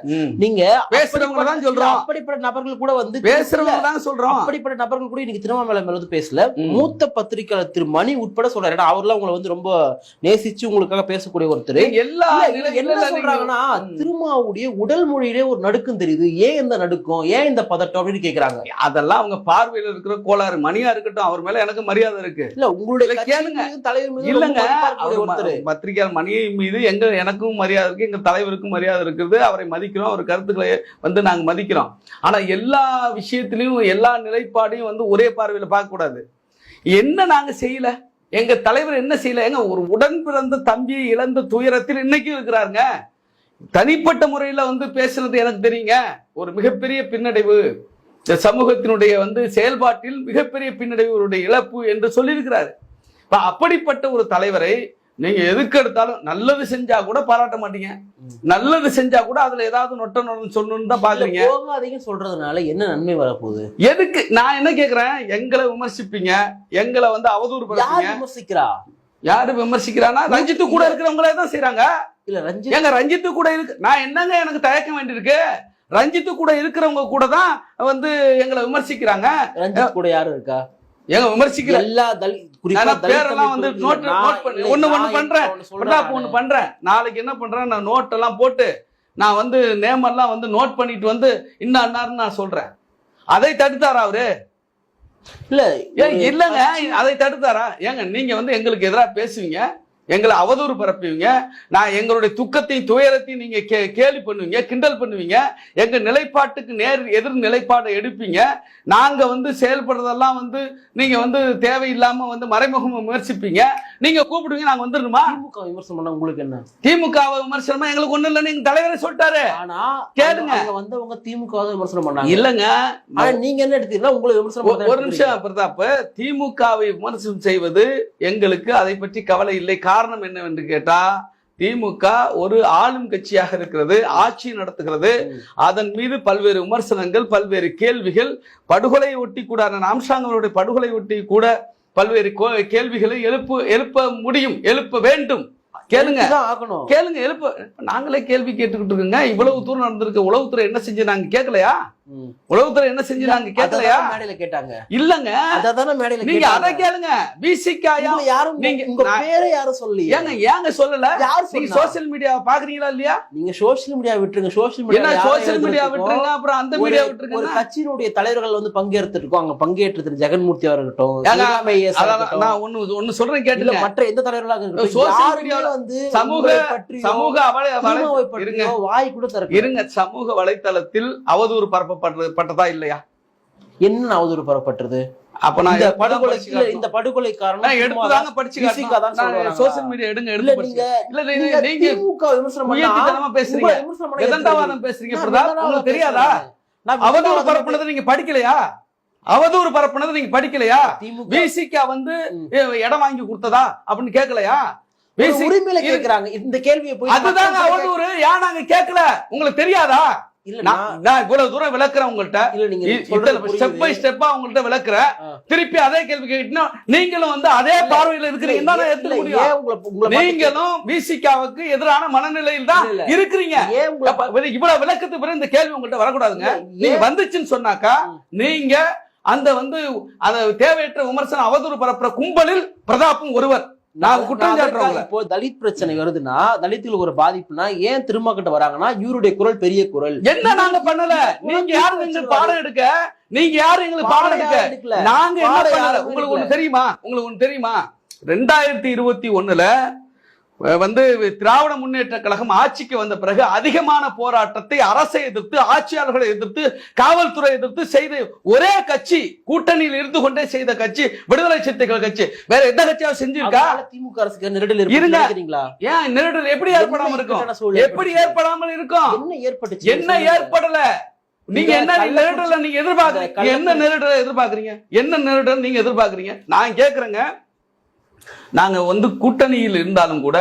நீங்க பேசுறவங்க தான் சொல்றோம். அப்படிப்பட்ட நபர்கள் கூட வந்து பேசுறவங்க தான் சொல்றோம். அப்படிப்பட்ட நபர்கள் கூட இன்னைக்கு திருமாவளவன் மேல வந்து பேசல. மூத்த பத்திரிகையாளர் திரு மணி உட்பட சொல்றாரு. ஏன்னா அவர்லாம் உங்களை வந்து ரொம்ப நேசிச்சு உங்களுக்காக பேசக்கூடிய ஒருத்தர். என்ன சொல்றாங்கன்னா திருமாவுடைய உடல் மொழியிலே ஒரு நடுக்கம் தெரியுது. ஏன் இந்த நடுக்கம், ஏன் இந்த பதட்டம் அப்படின்னு கேக்குறாங்க. அதெல்லாம் அவங்க பார்வையில இருக்கிற கோளாறு. மணியா இருக்கட்டும், அவர் மேல எனக்கு மரியாதை இருக்கு. இல்ல உங்களுடைய கேளுங்க, தலைவர் மீது இல்லங்க, பத்திரிகையாளர் மணி மீது எனக்கும் மரியாதை இருக்கு, எங்க தலைவருக்கும் மரியாதை இருக்கிறது. அவரை மதிக்கிறோம், அவர் கருத்துக்களை வந்து நாங்க மதிக்கிறோம். ஆனா எல்லா விஷயத்திலையும் எல்லா நிலைப்பாடையும் வந்து ஒரே பார்வையில பார்க்க கூடாது. என்ன நாங்க செய்யல, எங்க தலைவர் என்ன செய்யல? எங்க ஒரு உடன் பிறந்த தம்பியை இழந்த துயரத்தில் இன்னைக்கும் இருக்கிறாருங்க. தனிப்பட்ட முறையில வந்து பேசுனது எனக்கு தெரியுங்க. ஒரு மிகப்பெரிய பின்னடைவு சமூகத்தினுடைய வந்து செயல்பாட்டில் மிகப்பெரிய பின்னடைவுடைய இழப்பு என்று சொல்லியிருக்கிறாரு. அப்படிப்பட்ட ஒரு தலைவரை நீங்க எதுக்கு எடுத்தாலும் நல்லது செஞ்சா கூட பாராட்ட மாட்டீங்க, நல்லது செஞ்சா கூட அதுல ஏதாவது நொட்ட சொல்லணும்னு தான் பாக்குறீங்க. போகாதீங்க சொல்றதுனால என்ன நன்மை வரப்போகுது? எதுக்கு? நான் என்ன கேக்குறேன், எங்களை விமர்சிப்பீங்க, எங்களை வந்து அவதூறு பண்ணுவீங்க. விமர்சிக்கிறா யாரு விமர்சிக்கிறானா? ரஞ்சித்து கூட இருக்கிறவங்களே தான் செய்யறாங்க. இல்ல ரஞ்சித், எங்க ரஞ்சித்து கூட இருக்கு. நான் என்னங்க எனக்கு தயக்கம் வேண்டியிருக்கு? ரஞ்சித்து கூட இருக்கிறவங்க கூட தான் வந்து எங்களை விமர்சிக்கிறாங்க. ரஞ்சித் கூட யாரும் இருக்கா? எங்க விமர்சிக்கிற எல்லா பேரெல்லாம் வந்து நோட் பண்ணி ஒண்ணு பண்றேன். நாளைக்கு என்ன பண்றேன், நான் நோட் எல்லாம் போட்டு நான் வந்து நேம் எல்லாம் வந்து நோட் பண்ணிட்டு வந்து இன்னும் நான் சொல்றேன். அதை தடுத்தாரா அவரு? இல்ல இல்லங்க, அதை தடுத்தாரா? ஏங்க நீங்க வந்து எங்களுக்கு எதிராக பேசுவீங்க, எங்களை அவதூறு பரப்புவீங்க, நான் எங்களுடைய துக்கத்தையும் துயரத்தையும் நீங்க கேலி பண்ணுவீங்க, கிண்டல் பண்ணுவீங்க, எங்க நிலைப்பாட்டுக்கு எதிர் நிலைப்பாடை எடுப்பீங்க. நாங்க வந்து செயல்படுறதெல்லாம் வந்து நீங்க வந்து தேவையில்லாம வந்து மறைமுகமா விமர்சிப்பீங்க. நீங்க கூப்பிடுவீங்க, நாங்க வந்துடணுமா? திமுக விமர்சனம் பண்ண உங்களுக்கு என்ன? திமுக விமர்சனமா எங்களுக்கு ஒண்ணு இல்லைன்னு எங்க தலைவரே சொல்லிட்டாரு. ஆனா கேளுங்க, வந்தவங்க திமுக விமர்சனம் பண்ணாங்க. இல்லங்க, நீங்க என்ன எடுத்தீங்கன்னா உங்களுக்கு விமர்சனம். ஒரு நிமிஷம் பிரதாப், திமுகவை விமர்சனம் செய்வது எங்களுக்கு அதை பற்றி கவலை இல்லை. காரணம் என்னவென்று கேட்டா, திமுக ஒரு ஆளும் கட்சியாக இருக்கிறது, ஆட்சி நடத்துகிறது. அதன் மீது பல்வேறு விமர்சனங்கள், பல்வேறு கேள்விகள், படுகொலை ஒட்டி கூட ஆம்ஸ்ட்ராங் படுகொலை ஒட்டி கூட பல்வேறு கேள்விகளை எழுப்ப முடியும், எழுப்ப வேண்டும். கேளுங்க கேளுங்க, எழுப்ப நாங்களே கேள்வி கேட்டுக்கிட்டு இருக்கோங்க. இவ்வளவு தூரம் நடந்திருக்கு. உளவுத்துறை என்ன செஞ்சு நாங்க கேட்கலையா? உளவுத்துறை என்ன செஞ்சு நாங்க கேட்கலையா? மேடையில கேட்டாங்க. இல்லங்க, அததான மேடையில நீங்க அதை கேளுங்க. விசிகாயா யாரும் நீங்க உங்க பேரை யாரும் சொல்லி ஏங்க சொல்லல? நீங்க சோசியல் மீடியாவை பாக்குறீங்களா இல்லையா? நீங்க சோசியல் மீடியா விட்டுருங்க. சோசியல் மீடியா விட்டுருங்க, அப்புறம் அந்த மீடியா விட்டுருங்க. ஒரு கட்சியினுடைய தலைவர்கள் வந்து பங்கேற்றிருக்கோம். அங்க பங்கேற்று ஜெகன்மூர்த்தி அவர்கள்ட்டும், நான் ஒன்னு சொல்றேன் கேட்டுல, மற்ற எந்த தலைவர்களாக இருக்கட்டும், சோசியல் மீடியால வந்து வாய் கூட திறக்க இருங்க. சமூக வலைத்தளத்தில் அவதூறு பரப்பப்பட்டதா இல்லையா? என்ன அவதூறு பரப்பப்பட்டது? அப்ப நான் இந்த படுகொலை காரணம் எடுத்துதாங்க படிச்சு சோசியல் மீடியா எடுங்க. நீங்க திமுக விமர்சனம் பண்ணாம பேசுறீங்க, எதண்டாவாதம் பேசுறீங்க. உங்களுக்கு தெரியாதா? அவதூறு பரப்புனது நீங்க படிக்கலையா? அவதூறு பரப்புனது நீங்க படிக்கலையா? விசிகா வந்து இடம் வாங்கி கொடுத்ததா அப்படின்னு கேட்கலையா? உரிமையில கேக்குறாங்க இந்த கேள்வியை போய். அதுதாங்க அவதூறு. ஏன் நாங்க கேட்கல? உங்களுக்கு தெரியாதா? நான் இவ்வளவு தூரம் விளக்குறேன் உங்கள்கிட்ட, ஸ்டெப் பை ஸ்டெப்பா உங்கள்கிட்ட விளக்குறேன். திருப்பி அதே கேள்வி கேட்டீங்கன்னா நீங்களும் வந்து அதே பார்வையில இருக்கிறீங்க. நீங்களும் விசிகாவுக்கு எதிரான மனநிலையில் தான் இருக்கிறீங்க. இவ்வளவு விளக்கத்துக்கு பிறகு இந்த கேள்வி உங்கள்கிட்ட வரக்கூடாதுங்க. நீங்க வந்துச்சுன்னு சொன்னாக்கா நீங்க அந்த வந்து அந்த தேவையற்ற விமர்சனம் அவதூறு பரப்புற கும்பலில் பிரதாப்பும் ஒருவர். நான் குற்றம் சாட்டுறேன். இப்போ தலித் பிரச்சனை வருதுன்னா, தலித்துகளுக்கு ஒரு பாதிப்புனா ஏன் திரும்ப கிட்ட வராங்கன்னா இவருடைய குரல் பெரிய குரல். என்ன நாங்க பண்ணல? நீங்க யாரும் எங்களுக்கு பாடம் எடுக்க? நீங்க யாரும் எங்களுக்கு பாடம் எடுக்க? நாங்க என்ன பண்ணல? உங்களுக்கு ஒண்ணு தெரியுமா? 2021 வந்து திராவிட முன்னேற்ற கழகம் ஆட்சிக்கு வந்த பிறகு அதிகமான போராட்டத்தை அரசை எதிர்த்து, ஆட்சியாளர்களை எதிர்த்து, காவல்துறை எதிர்த்து செய்த ஒரே கட்சி, கூட்டணியில் இருந்து கொண்டே செய்த கட்சி விடுதலை சிறுத்தைகள் கட்சி. வேற எந்த கட்சியாவது செஞ்சிருக்கா? திமுக அரசுக்கு நெருடல் இருங்க. ஏன் நெருடல் எப்படி ஏற்படாம இருக்கும்? எப்படி ஏற்படாமல் இருக்கும்? என்ன ஏற்படல? நீங்க என்ன நெருடல நீங்க எதிர்பார்க்கறீங்க? என்ன நெருடல எதிர்பார்க்கறீங்க? என்ன நெருடல் நீங்க எதிர்பார்க்கறீங்க? நான் கேக்குறேங்க, நாங்க வந்து கூட்டணியில் இருந்தாலும் கூட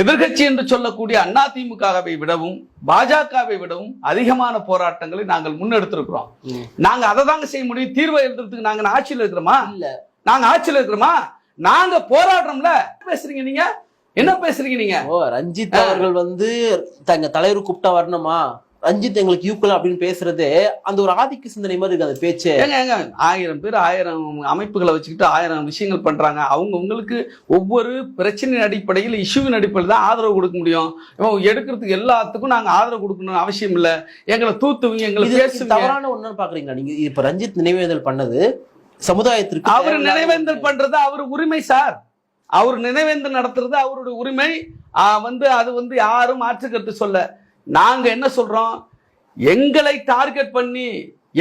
எதிர்கட்சி என்று சொல்லக்கூடிய அதிமுகவை விடவும் பாஜகவை விடவும் அதிகமான போராட்டங்களை நாங்கள் முன்னெடுத்திருக்கிறோம். நாங்க அதை தாங்க செய்ய முடியும். தீர்வை எழுதுறதுக்கு நாங்க ஆட்சியில் இருக்கிறோமா? இல்ல. நாங்க ஆட்சியில் இருக்கிறோமா? நாங்க போராடுறோம்ல. பேசுறீங்க நீங்க, என்ன பேசுறீங்க நீங்க? ரஞ்சித் அவர்கள் வந்து தங்க தலைவர் கூப்பிட்டா வரணுமா, ரஞ்சித் எங்களுக்கு ஈக்குவல் அப்படின்னு பேசுறது அந்த ஒரு ஆதிக்க சிந்தனை மாதிரி இருக்கு அந்த பேச்சு. 1000 பேர் 1000 அமைப்புகளை வச்சுக்கிட்டு 1000 விஷயங்கள் பண்றாங்க. அவங்க உங்களுக்கு ஒவ்வொரு பிரச்சனையின் அடிப்படையில், இஷ்யூவின் அடிப்படையில் தான் ஆதரவு கொடுக்க முடியும். எடுக்கிறதுக்கு எல்லாத்துக்கும் நாங்க ஆதரவு கொடுக்கணும் அவசியம் இல்ல. எங்களை தூத்துவீங்க, எங்களுக்கு தவறான ஒண்ணு பாக்குறீங்களா நீங்க? இப்ப ரஞ்சித் நினைவேந்தல் பண்ணது சமுதாயத்திற்கு, அவர் நினைவேந்தல் பண்றது அவர் உரிமை சார். அவர் நினைவேந்தல் நடத்துறது அவருடைய உரிமை. வந்து அது வந்து யாரும் மாற்று கருத்து சொல்ல. நாங்க என்ன சொல்றோம்? எங்களை டார்கெட் பண்ணி,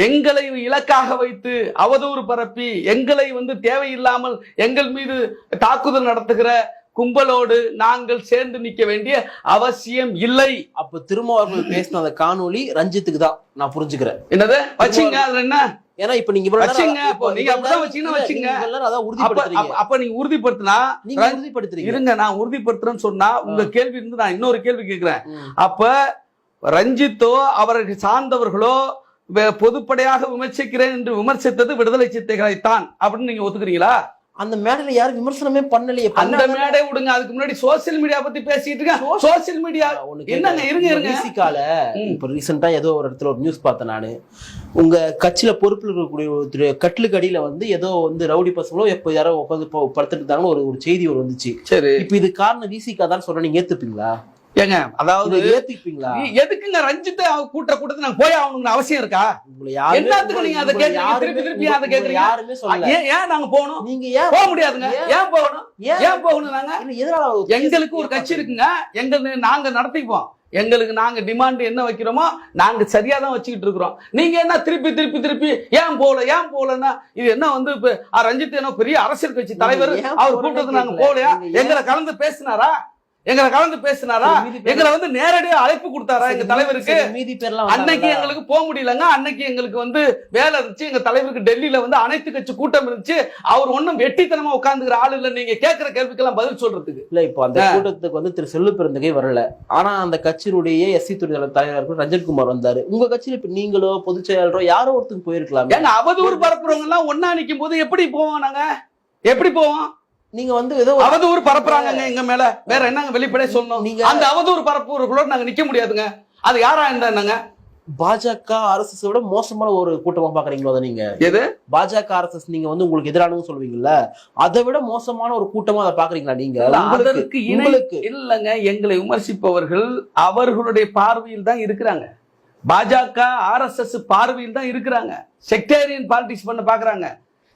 எங்களை இலக்காக வைத்து அவதூறு பரப்பி, எங்களை வந்து தேவையில்லாமல் எங்கள் மீது தாக்குதல் நடத்துகிற கும்பலோடு நாங்கள் சேர்ந்து நிக்க வேண்டிய அவசியம் இல்லை. அப்ப திருமாவர்கள் பேசின அந்த காணொலி ரஞ்சித்துக்கு தான் நான் புரிஞ்சுக்கிறேன். என்னது வச்சீங்க? அதுல என்ன? ஏன்னா இப்ப நீங்க உறுதிப்படுத்துறீங்க. இருங்க, நான் உறுதிப்படுத்துறேன்னு சொன்னா உங்க கேள்வி இருந்து நான் இன்னொரு கேள்வி கேட்கிறேன். அப்ப ரஞ்சித்தோ அவருக்கு சார்ந்தவர்களோ பொதுப்படையாக விமர்சிக்கிறேன் என்று விமர்சித்தது விடுதலை சிறுத்தைகளைத்தான் அப்படின்னு நீங்க ஒத்துக்கிறீங்களா? அந்த மேடையில யாரும் விமர்சனமே பண்ணலையே. அந்த மேடை விடுங்க, அதுக்கு முன்னாடி சோசியல் மீடியா பத்தி பேசிட்டு இருக்க. சோசியல் மீடியா என்னங்க? இருங்க இப்ப ரீசெண்டா ஏதோ ஒரு இடத்துல ஒரு நியூஸ் பார்த்தேன் நானு. உங்க கட்சியில பொறுப்பில் இருக்கக்கூடிய கட்லுக்கு அடியில வந்து ஏதோ வந்து ரவுடி பசங்களோ எப்போ யாரோ உட்காந்து படுத்துட்டு இருந்தாங்கன்னு ஒரு செய்தி வந்துச்சு. சரி, இப்ப இது காரணம் விசிகா தான் சொல்ற, நீங்க ஏத்துப்பீங்களா? ஏங்க அதாவது ஏத்துப்பீங்களா? எதுக்குங்க ரஞ்சித்தை கூட்டத்தை நாங்க போய் ஆகணும்னு அவசியம் இருக்கா? என்னத்துக்கு நீங்க அதை கேக்குறீங்க? திருப்பி அதை கேக்குறீங்க. யாருமே சொல்லல. ஏன் நாங்க போகணும்? நீங்க ஏன் போக முடியாதுங்க. ஏன் போகணும்? ஏன் போகணும்? நாங்க எங்களுக்கு ஒரு கட்சி இருக்குங்க. நாங்க நடத்திப்போம். எங்களுக்கு நாங்க டிமாண்ட் என்ன வைக்கிறோமோ நாங்க சரியா தான் வச்சுக்கிட்டு இருக்கிறோம். நீங்க என்ன திருப்பி ஏன் போகலன்னா இது என்ன வந்து ரஞ்சித் என்ன பெரிய அரசியல் கட்சி தலைவர், அவர் கூட்டத்துக்கு நாங்க போகலையா? எங்களை கலந்து பேசினாரா? எங்களை வந்து நேரடியா அழைப்பு கொடுத்தாரா எங்க தலைவருக்கு? அன்னைக்கு எங்களுக்கு போக முடியலங்க. அன்னைக்கு எங்களுக்கு வந்து வேலை இருந்துச்சு. எங்க தலைவருக்கு டெல்லியில வந்து அனைத்து கட்சி கூட்டம் இருந்துச்சு. அவர் ஒன்னும் வெட்டித்தனமா உட்கார்ந்துக்கிற ஆள் இல்ல. நீங்க கேட்கிற கேள்விக்கெல்லாம் பதில் சொல்றதுக்கு இல்ல. இப்போ அந்த கூட்டத்துக்கு வந்து திரு செல்லு பெருந்தகை வரல. ஆனா அந்த கட்சியினுடைய எஸ்சி துறை தலைவர் ரஞ்சன்குமார் வந்தாரு. உங்க கட்சியில இப்ப நீங்களோ பொதுச் செயலாளரோ யாரோ ஒருத்தருக்கு போயிருக்கலாம். ஏன்னா அவதூறு பரப்புறவங்க எல்லாம் ஒன்னா நிக்கும் போது எப்படி போவோம்? நாங்க எப்படி போவோம்? நீங்க வந்து ஏதோ அவதூறு பரப்புறாங்க எங்க மேல. வேற என்னங்க வெளிப்படையா சொல்லணும்? நீங்க அந்த அவதூறு பரப்புறவர்களோட நாங்க நிக்க முடியாதுங்க. அது யாரா இருந்தாங்க? பாஜக ஆர்எஸ்எஸ் விட மோசமான ஒரு கூட்டமா பாக்குறீங்களோ? அதை நீங்க எது பாஜக ஆர்எஸ்எஸ் நீங்க வந்து உங்களுக்கு எதிரானு சொல்லுவீங்கல்ல, அதை விட மோசமான ஒரு கூட்டமா அதை பாக்குறீங்களா நீங்க? உங்களுக்கு இல்லங்க. எங்களை விமர்சிப்பவர்கள் அவர்களுடைய பார்வையில் தான் இருக்கிறாங்க. பாஜக ஆர்எஸ்எஸ் பார்வையில் தான் இருக்கிறாங்க. செக்டேரியன் பாலிடிக்ஸ் பண்ண பாக்குறாங்க.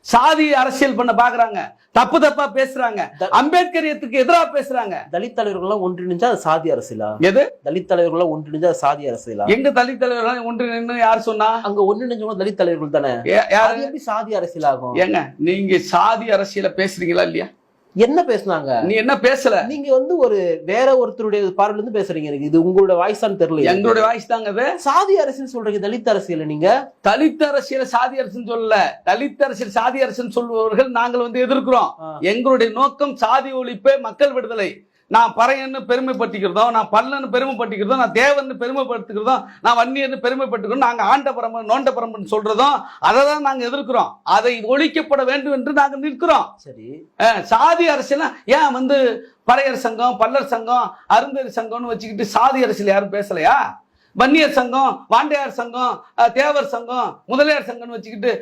சாதி அரசியல் பண்ண பாக்குறாங்க. தப்பா பேசுறாங்க. அம்பேத்கரியத்துக்கு எதிராக பேசுறாங்க. தலித் தலைவர்கள் ஒன்றிணைஞ்சா அது சாதி அரசியலா? எது தலித் தலைவர்கள் ஒன்றிணைஞ்சா அது சாதி அரசியலா? எங்க தலித் தலைவர்கள் ஒன்றிணைன்னு யார் சொன்னா? அங்க ஒன்றிணைஞ்சவங்க தலித் தலைவர்கள் தானே. எப்படி சாதி அரசியல் ஆகும்? ஏங்க நீங்க சாதி அரசியல பேசுறீங்களா இல்லையா? என்ன பேசுனாங்க? நீ என்ன பேசல? நீங்க வந்து ஒரு வேற ஒருத்தருடைய பார்வையில இருந்து பேசுறீங்க. எனக்கு இது உங்களோட வாய்ஸான்னு தெரியல. எங்களுடைய வாய்ஸ் தாங்க. சாதி அரசியல் சொல்றீங்க, தலித் அரசியல். நீங்க தலித் அரசியல சாதி அரசுன்னு சொல்லல. தலித் அரசியல் சாதி அரசுன்னு சொல்பவர்கள் நாங்கள் வந்து எதிர்க்கிறோம். எங்களுடைய நோக்கம் சாதி ஒழிப்பே, மக்கள் விடுதலை. நான் பறையன்னு பெருமைப்பட்டிக்கிறதும், நான் பல்லன்னு பெருமைப்பட்டிக்கிறதும், நான் தேவன்னு பெருமைப்படுத்திக்கிறதும், நான் வன்னியன்னு பெருமைப்பட்டுக்கிறோம், நாங்க ஆண்ட பரம்பன் நோண்ட பரம்பன் சொல்றதும் அதை தான் நாங்க எதிர்க்கிறோம். அதை ஒழிக்கப்பட வேண்டும் என்று நாங்க நிற்கிறோம். சரி, சாதி அரசியல் ஏன் வந்து பறையர் சங்கம், பல்லர் சங்கம், அருந்ததி சங்கம்னு வச்சுக்கிட்டு சாதி அரசியல் யாரும் பேசலையா? வன்னியர் சங்கம், வாண்டையார் சங்கம், தேவர் சங்கம், முதலியார் சங்கம்னு வச்சுக்கிட்டு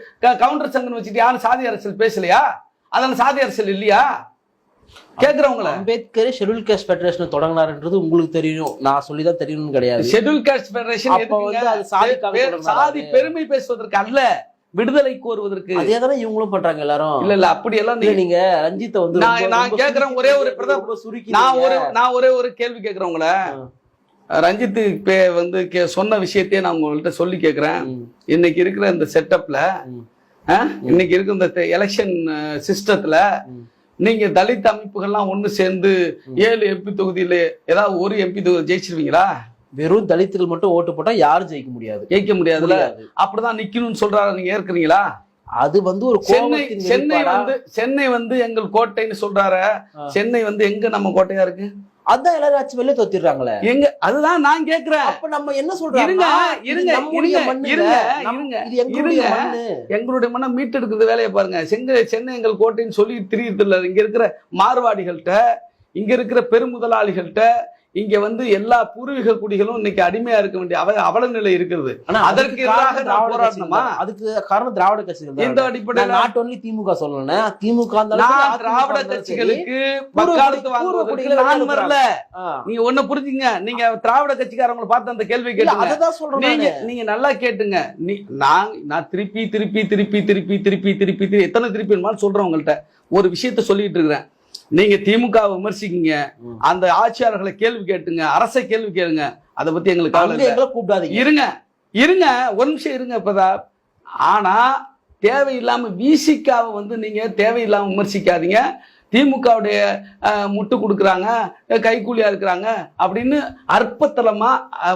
கவுண்டர் சங்கம்னு வச்சுக்கிட்டு யாரும் சாதி அரசியல் பேசலையா? அதனால சாதி அரசியல் இல்லையா? கேக்குறவங்கள அம்பேத்கர் ஷெட்யூல் காஸ்ட் ஃபெடரேஷன் தொடங்கினார்ன்றது உங்களுக்கு தெரியும். நான் சொல்லிதான் தெரியணும்னு கிடையாது. ஷெட்யூல் காஸ்ட் ஃபெடரேஷன் சாதி பெருமை பேசுவதற்கு அல்ல, விடுதலை கோருவதற்கு. அதே தானே இவங்களும் பண்றாங்க எல்லாரும். இல்ல அப்படி எல்லாம் நீங்க ரஞ்சித்தை வந்து நான் கேக்குறேன். ஒரே ஒரு நான் ஒரே ஒரு கேள்வி கேக்குறவங்கள. ரஞ்சித் வந்து சொன்ன விஷயத்தையே நான் உங்கள்கிட்ட சொல்லி கேக்குறேன். இன்னைக்கு இருக்கிற இந்த செட்டப்ல, இன்னைக்கு இருக்கிற இந்த எலெக்ஷன் சிஸ்டத்துல நீங்க தலித் அமைப்புகள்லாம் ஒண்ணு சேர்ந்து 7 எம்பி தொகுதியில ஏதாவது ஒரு எம்பி தொகுதி ஜெயிச்சிருவீங்களா? வெறும் தலித்துகள் மட்டும் ஓட்டு போட்டா யாரும் ஜெயிக்க முடியாதுல்ல. அப்படிதான் நிக்கணும்னு சொல்றாரு. நீங்க ஏற்கறீங்களா? அது வந்து ஒரு சென்னை வந்து எங்கள் கோட்டைன்னு சொல்றாரு. சென்னை வந்து எங்க நம்ம கோட்டையா இருக்கு? அதான் எல்லாரும் ஆச்சு வெளியே தொத்திடுறாங்களே. எங்க அதுதான் நான் கேக்குறேன். அப்ப நம்ம என்ன சொல்றோம்? எங்களுடைய மண்ணை மீட்டெடுக்கிறது வேலையை பாருங்க. சென்னை எங்கள் கோட்டைன்னு சொல்லி திரியுது இல்ல. இங்க இருக்கிற மார்வாடிகள்கிட்ட, இங்க இருக்கிற பெருமுதலாளிகள்கிட்ட, இங்க வந்து எல்லா பூர்வீக குடிகளும் இன்னைக்கு அடிமையா இருக்க வேண்டிய அவல நிலை இருக்கிறது. அதற்கு எதிராக போராடணுமா? அதுக்கு காரணம் திராவிட கட்சிகள். எந்த அடிப்படையில்? நாட் ஒன்லி திமுக சொல்லணும். திமுக திராவிட கட்சிகளுக்கு வக்காலத்து வாங்குவதற்கு நான் வரல. நீங்க ஒண்ணு புரிஞ்சுங்க. நீங்க திராவிட கட்சிக்காரங்களை பார்த்து அந்த கேள்வி கேட்டீங்க. அதான் சொல்றேன். நீங்க நல்லா கேட்டுங்க. நான் திருப்பி எத்தனை திருப்பி சொல்றேன் உங்கள்கிட்ட ஒரு விஷயத்த சொல்லிட்டு இருக்கிறேன். நீங்க திமுக விமர்சிக்கீங்க, அந்த ஆட்சியாளர்களை கேள்வி கேட்டுங்க, அரசை கேள்வி கேளுங்க. அதை பத்தி எங்களுக்கு கூப்பிடாதீங்க. இருங்க ஒரு நிமிஷம் இருங்க. இப்பதான் ஆனா தேவையில்லாம விசிகாவை வந்து நீங்க தேவையில்லாம விமர்சிக்காதீங்க. திமுகவுடைய முட்டு கொடுக்குறாங்க, கைக்கூலியா இருக்கிறாங்க அப்படின்னு அற்பத்தனமா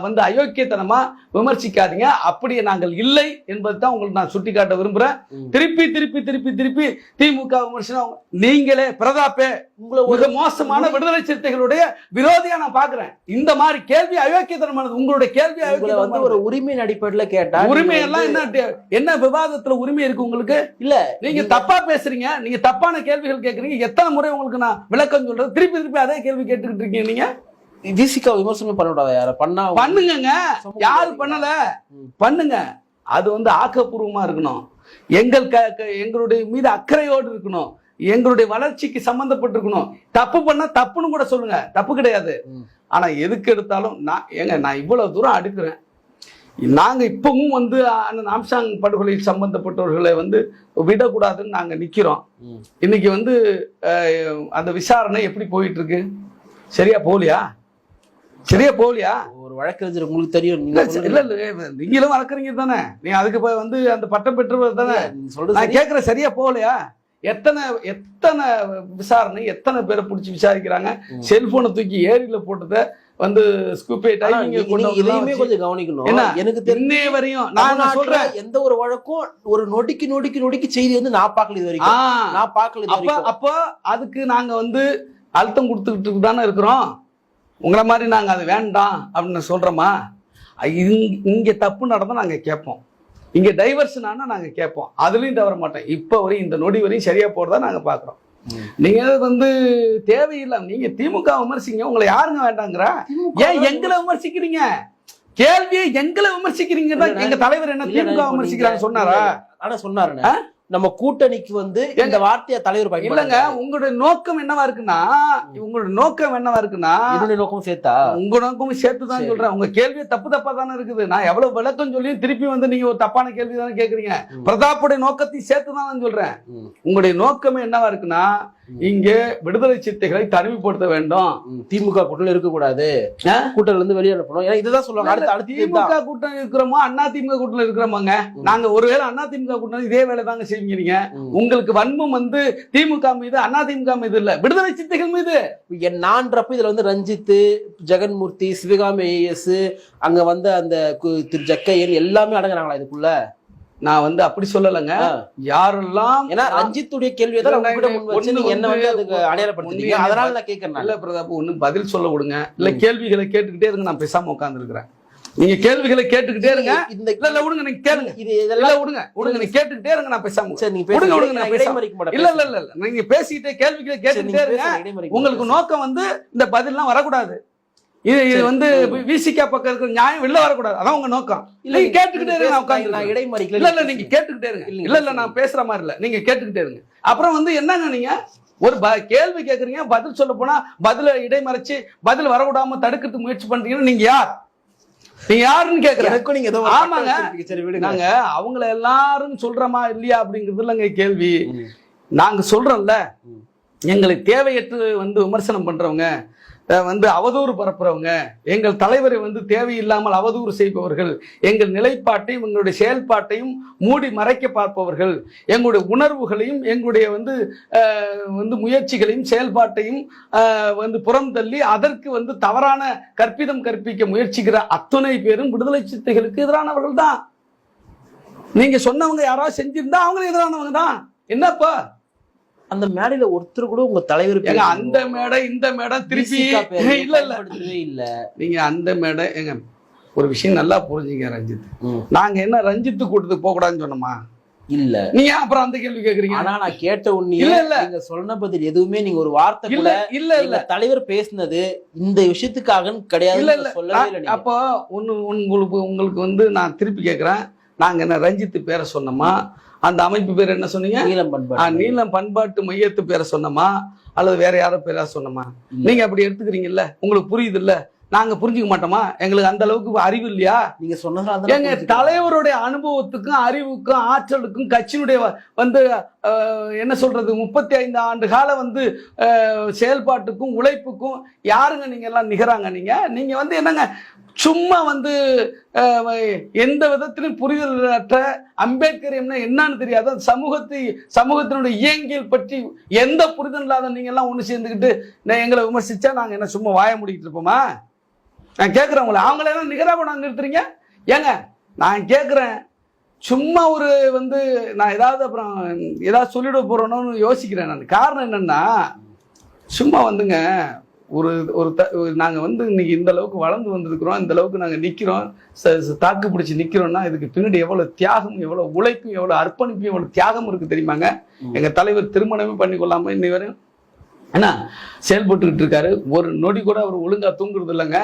வந்து அயோக்கியத்தனமா விமர்சிக்காதீங்க. அப்படியே நாங்கள் இல்லை என்பது தான் உங்களுக்கு நான் சுட்டி காட்ட விரும்புறேன். திருப்பி திமுக விமர்சனம் நீங்களே பிரதாப்பே உங்களை ஒரு மோசமான விடுதலை சிறுத்தைகளுடைய விரோதியா நான் பாக்குறேன். இந்த மாதிரி கேள்வி அயோக்கியத்தனமானது. உங்களுடைய கேள்வி வந்து ஒரு உரிமையின் அடிப்படையில் கேட்டா, உரிமை எல்லாம் என்ன விவாதத்துல உரிமை இருக்கு உங்களுக்கு? இல்ல, நீங்க தப்பா பேசுறீங்க. நீங்க தப்பான கேள்விகள் கேட்கறீங்க. எத்தனை முறை உங்களுக்கு நான் விளக்கம் சொல்றது? திருப்பி அதே கேள்வி கேட்டுக்கிட்டு இருக்கீங்க. நீங்க விசிகா விமர்சனம் பண்ணக்கூடாது. யார பண்ணுங்க, யாரு பண்ணல பண்ணுங்க. அது வந்து ஆக்கப்பூர்வமா இருக்கணும். எங்களுடைய மீது அக்கறையோடு இருக்கணும். எங்களுடைய வளர்ச்சிக்கு சம்பந்தப்பட்டிருக்கணும். தப்பு பண்ணா தப்புன்னு கூட சொல்லுங்க, தப்பு கிடையாது. ஆனா எதுக்கு எடுத்தாலும் நான் இவ்வளவு தூரம் அடுக்கிறேன். நாங்க இப்பவும் வந்து ஆம்ஸ்ட்ராங் படுகொலை சம்பந்தப்பட்டவர்களை வந்து விடக்கூடாதுன்னு நாங்க நிக்கிறோம். இன்னைக்கு வந்து அந்த விசாரணை எப்படி போயிட்டு இருக்கு? சரியா போகலையா? ஒரு வழக்கறிஞர் உங்களுக்கு தெரியும். இல்ல நீங்களும் வளர்க்குறீங்க தானே, நீ அதுக்கு வந்து அந்த பட்டம் பெற்றவர் தானே. நான் கேட்கிறேன், சரியா போகலையா? எத்தனை விசாரணை, எத்தனை பேரை பிடிச்சி விசாரிக்கிறாங்க. செல்போனை தூக்கி ஏரியில போட்டதை வந்து கொஞ்சம் கவனிக்கணும். எனக்கு தெரிஞ்ச வரையும் நான் சொல்றேன், எந்த ஒரு வழக்கும் ஒரு நொடிக்கு செய்தி வந்து நான் பார்க்கல இது வரைக்கும். நான் பார்க்கல. அப்போ அதுக்கு நாங்க வந்து அழுத்தம் கொடுத்துக்கிட்டு தானே இருக்கிறோம். உங்களை மாதிரி நாங்க அது வேண்டாம் அப்படின்னு சொல்றோமா? இங்க தப்பு நடந்தா நாங்க கேட்போம், இங்க டைவர்ஷன் ஆனா நாங்க கேட்போம். அதுலயும் தவற மாட்டோம். இப்ப வரையும் இந்த நொடி வரையும் சரியா போறதா நாங்க பாக்குறோம். நீங்க வந்து தேவையில்லை. நீங்க திமுக விமர்சிங்க, உங்களை யாருங்க வேண்டாங்கிறா? ஏன் எங்களை விமர்சிக்கிறீங்க? கேள்வியை எங்களை விமர்சிக்கிறீங்க. எங்க தலைவர் என்ன திமுக விமர்சிக்கிறாங்க சொன்னாரா? ஆனா சொன்னாரு நம்ம கூட்டணிக்கு வந்து இந்த வார்த்தையை தலைவர் இல்லங்க. உங்களுடைய நோக்கம் என்னவா இருக்குன்னா, என்னுடைய நோக்கம் சேர்த்தா உங்க நோக்கமும் சேர்த்துதான் சொல்றேன். உங்க கேள்வி தப்பா தானே இருக்குது. நான் எவ்வளவு விளக்கம் சொல்லி திருப்பி வந்து நீங்க ஒரு தப்பான கேள்வி தானே கேக்குறீங்க. பிரதாப்புடைய நோக்கத்தையும் சேர்த்துதான் சொல்றேன். உங்களுடைய நோக்கமே என்னவா இருக்குன்னா, இங்கே விடுதலை சிறுத்தைகளை தனிமைப்படுத்த வேண்டும். திமுக கூட்டணி இருக்கக்கூடாது, கூட்டணி இருந்து வெளியே அனுப்பணும். இதுதான் சொல்லுவாங்க. திமுக கூட்டணி இருக்கிறோமோ அண்ணா திமுக கூட்டணி இருக்கிறோமாங்க. நாங்க ஒருவேளை அண்ணா திமுக கூட்டணி இதே வேலை தாங்க செய்வீங்க. நீங்க உங்களுக்கு வன்மம் வந்து திமுக மீது, அண்ணா திமுக மீது இல்ல, விடுதலை சிறுத்தைகள் மீது. நான்றப்ப இதுல வந்து ரஞ்சித், ஜெகன்மூர்த்தி, சிவகாமி AS, அங்க வந்து அந்த திரு ஜக்கையன் எல்லாமே அடங்குறாங்களா இதுக்குள்ள? நான் வந்து அப்படி சொல்லலைங்க. யாரெல்லாம் ரஞ்சித்துடைய கேள்வியை தான் என்ன வந்து அதுக்கு அடையாளப்படுத்துறீங்க. அதனால நான் கேட்கறேன். இல்ல பிரதாப், ஒண்ணு பதில் சொல்ல விடுங்க. இல்ல கேள்விகளை கேட்டுக்கிட்டே இருங்க. நான் பேசாம உட்கார்ந்து இருக்கிறேன். நீங்க கேள்விகளை கேட்டுக்கிட்டே இருங்க. இல்ல விடுங்க, நீங்க கேளுங்க. இதெல்லாம் விடுங்க, நீங்க கேட்டுக்கிட்டே இருங்க. நான் பேசாம இல்ல நீங்க பேசிக்கிட்டே கேள்விகளை கேட்டுக்கிட்டே இருங்க. உங்களுக்கு நோக்கம் வந்து இந்த பதில்லாம் வரக்கூடாது. இது வந்து விசிகா பக்கம் இருக்கிற நியாயம் வெளில வரக்கூடாது. அதான் உங்க நோக்கம். நீங்க கேட்டுக்கிட்டே இருங்க. நான் உட்கார்ந்து இடைமறிக்கல. இல்ல நீங்க கேட்டுக்கிட்டே இருங்க. இல்ல நான் பேசுற மாதிரி இல்ல, நீங்க கேட்டுக்கிட்டே இருங்க. அப்புறம் வந்து என்னங்க, நீங்க ஒரு கேள்வி கேட்கறீங்க, பதில் சொல்ல போனா பதில இடைமறைச்சு பதில் வரக்கூடாம தடுக்கிறதுக்கு முயற்சி பண்றீங்கன்னா நீங்க யார்? நீங்க யாருன்னு கேக்குறேன். ஆமாங்க, நாங்க அவங்கள எல்லாரும் சொல்றோமா இல்லையா அப்படிங்கிறது இல்லைங்க கேள்வி. நாங்க சொல்றோம்ல, எங்களுக்கு தேவையற்று வந்து விமர்சனம் பண்றவங்க, வந்து அவதூறு பரப்புறவங்க, எங்கள் தலைவரை வந்து தேவையில்லாமல் அவதூறு செய்பவர்கள், எங்கள் நிலைப்பாட்டையும் எங்களுடைய செயல்பாட்டையும் மூடி மறைக்க பார்ப்பவர்கள், எங்களுடைய உணர்வுகளையும் எங்களுடைய வந்து முயற்சிகளையும் செயல்பாட்டையும் வந்து புறம் தள்ளி அதற்கு வந்து தவறான கற்பிதம் கற்பிக்க முயற்சிக்கிற அத்தனை பேரும் விடுதலை சிறுத்தைகளுக்கு எதிரானவர்கள் தான். நீங்க சொன்னவங்க யாராவது செஞ்சிருந்தா அவங்களுக்கு எதிரானவங்க தான். என்னப்பா அந்த மேடையில ஒருத்தர் கூட உங்க தலைவர் அந்த மேடை இந்த மேடை திருப்பி இல்ல. நீங்க அந்த மேடை எங்க ஒரு விஷயம் நல்லா புரிஞ்சுங்க ரஞ்சித். நாங்க என்ன ரஞ்சித் கூட்டத்துக்கு போக கூடாதுன்னு சொன்னோமா? இல்ல. நீங்க அப்புறம் அந்த கேள்வி கேக்குறீங்க. ஆனா நான் கேட்ட உடனே நீங்க சொன்ன பதில் எதுவுமே நீங்க ஒரு வார்த்தை கூட இல்ல தலைவர் பேசினது இந்த விஷயத்துக்காக கிடையாது சொல்லவே இல்லை. அப்போ உங்களுக்கு வந்து நான் திருப்பி கேக்குறேன், நாங்க என்ன ரஞ்சித் பேரை சொன்னோமா? அந்த அமைப்பு பேர் என்ன சொன்னீங்க? நீலம் பண்பாட்டு மையத்து பேரை சொன்னோமா அல்லது வேற யாரோ பேரா சொன்னோமா? நீங்க அப்படி எடுத்துக்கிறீங்கல்ல, உங்களுக்கு புரியுது இல்ல? நாங்க புரிஞ்சுக்க மாட்டோமா? எங்களுக்கு அந்த அளவுக்கு அறிவு இல்லையா? நீங்க சொன்னது எங்க தலைவருடைய அனுபவத்துக்கும் அறிவுக்கும் ஆற்றலுக்கும் கட்சியினுடைய வந்து என்ன சொல்றது 35 ஆண்டு கால வந்து செயல்பாட்டுக்கும் உழைப்புக்கும் யாருங்க நீங்க எல்லாம் நிகராங்க? நீங்க வந்து என்னங்க சும்மா வந்து எந்த விதத்திலும் புரிதலற்ற அம்பேத்கர் என்னன்னு தெரியாத சமூகத்தினுடைய இயங்கியல் பற்றி எந்த புரிதல் இல்லாத நீங்க எல்லாம் ஒண்ணு சேர்ந்துக்கிட்டு எங்களை விமர்சிச்சா நாங்க என்ன சும்மா வாய முடிக்கிட்டு இருப்போமா? நான் கேட்கிறேன் உங்களை, அவங்களெல்லாம் நிகராக நாங்க நிறுத்துறீங்க ஏங்க? நான் கேட்கிறேன், சும்மா ஒரு வந்து நான் அப்புறம் ஏதாவது சொல்லிட போறோன்னு யோசிக்கிறேன் நான். காரணம் என்னன்னா, சும்மா வந்துங்க நாங்க வந்து இன்னைக்கு இந்த அளவுக்கு வளர்ந்து வந்திருக்கிறோம், இந்த அளவுக்கு நாங்க நிக்கிறோம், தாக்கு பிடிச்சி நிக்கிறோம்னா இதுக்கு பின்னாடி எவ்வளவு தியாகம், எவ்வளவு உழைப்பும், எவ்வளவு அர்ப்பணிப்பும், எவ்வளவு தியாகம் இருக்கு தெரியுமாங்க? எங்க தலைவர் திருமணமே பண்ணிக்கொள்ளாம இன்னை வரையும் என்ன செயல்பட்டுக்கிட்டு இருக்காரு. ஒரு நொடி கூட அவர் ஒழுங்கா தூங்குறது இல்லைங்க,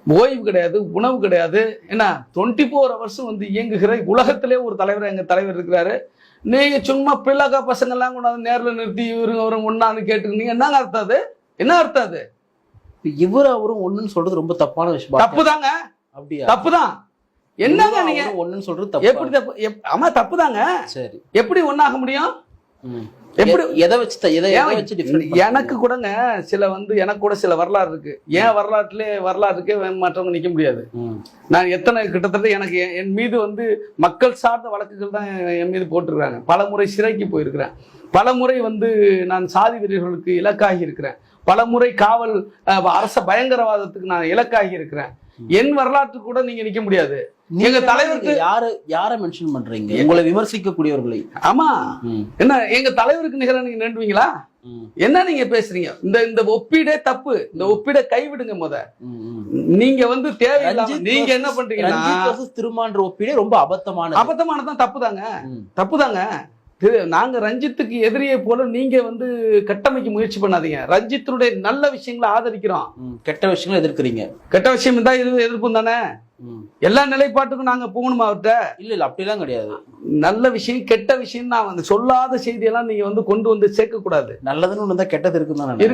ஓய்வு கிடையாது, உணவு கிடையாது. என்ன 24 hours வந்து இயங்குகிற உலகத்திலே ஒரு தலைவர் எங்க தலைவர் இருக்கிறாரு. நீங்க சும்மா பிள்ளைக்கா பசங்க எல்லாம் கொண்டாந்து நேர்ல நிறுத்தி இவரும் ஒன்னான்னு கேட்டுக்கிட்டீங்க. என்னங்க அர்த்தம் அது? என்ன அர்த்தம் அது? அவரும் ஒண்ணுன்னு சொல்றது ரொம்ப தப்பான விஷயம். தப்புதாங்க. அப்படியா? தப்புதான். என்னங்க நீங்க ஒண்ணுன்னு சொல்றது தப்பு. எப்படி தப்பு? ஆமா தப்புதாங்க. சரி, எப்படி ஒண்ணாக முடியும்? எப்படி எதை வச்சு டிஃபரெண்ட்? எனக்கு கூடங்க எனக்கு கூட சில வரலாறு இருக்கு. ஏன் வரலாற்றுக்கே மற்றவங்க நிக்க முடியாது. நான் கிட்டத்தட்ட எனக்கு என் மீது மக்கள் சார்ந்த வழக்குகள் தான் என் மீது போட்டிருக்காங்க. பல முறை சிறைக்கு போயிருக்கிறேன். பல முறை நான் சாதி வெறியர்களுக்கு இலக்காகி இருக்கிறேன். பல முறை காவல் அரச பயங்கரவாதத்துக்கு நான் இலக்காகி இருக்கிறேன். என் வரலாற்று கூட நீங்க நிக்க முடியாது. எங்க தலைவருக்கு யாரை மென்ஷன் பண்றீங்க? உங்களை விமர்சிக்கக்கூடியவர்களை. ஆமா, என்ன எங்க தலைவருக்கு நிகர நீங்க நின்றுவீங்களா? என்ன நீங்க பேசுறீங்க? இந்த ஒப்பீடே தப்பு. இந்த ஒப்பீடை கைவிடுங்க. நீங்க தேவையில்லாம நீங்க என்ன பண்றீங்கன்னா திருமான்ற ஒப்பீடே ரொம்ப அபத்தமானதான். தப்புதாங்க. நாங்க ரஞ்சித்துக்கு எதிரியை போல நீங்க கட்டமைக்க முயற்சி பண்ணாதீங்க. ரஞ்சித்தினுடைய நல்ல விஷயங்களை ஆதரிக்கிறோம், கெட்ட விஷயங்களை எதிர்க்கிறீங்க. கெட்ட விஷயம் தான் எதிர்ப்பும் தானே. எல்லா நிலைப்பாட்டுக்கும் நாங்க போகணுமா அவர்கிட்ட? இல்ல அப்படிலாம் கிடையாது. நல்ல விஷயம் கெட்ட விஷயம் நான் சொல்லாத செய்தியெல்லாம் நீங்க கொண்டு சேர்க்க கூடாது. நல்லதுன்னு ஒண்ணு தான் கெட்டது இருக்குன்னு